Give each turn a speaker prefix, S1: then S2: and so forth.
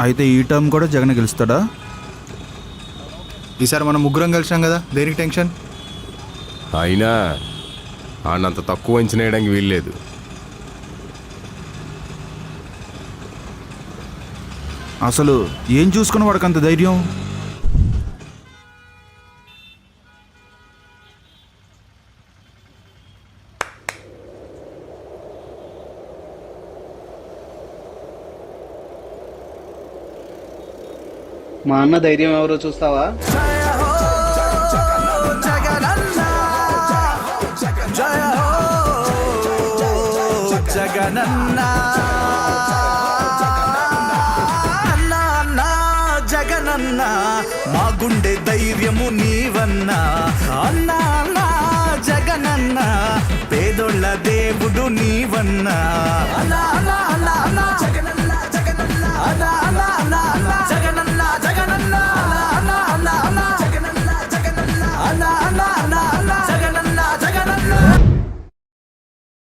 S1: అయితే ఈ టర్మ్ కూడా జగన్ గెలుస్తాడా?
S2: ఈసారి మనం ముగ్గురం కలిసాం కదా, దేనికి టెన్షన్?
S3: అయినా ఆనంత తక్కువ అంచనా వేయడానికి వీల్లేదు.
S1: అసలు ఏం చూసుకుని వాడికి అంత ధైర్యం?
S4: మా అన్న ధైర్యం ఎవరో చూస్తావా?
S5: జగనన్న అన్నా అన్నా జగనన్న మా గుండె ధైర్యము నీవన్నా. అన్నా అన్నా జగనన్న పేదోళ్ళ దేవుడు నీవన్నా.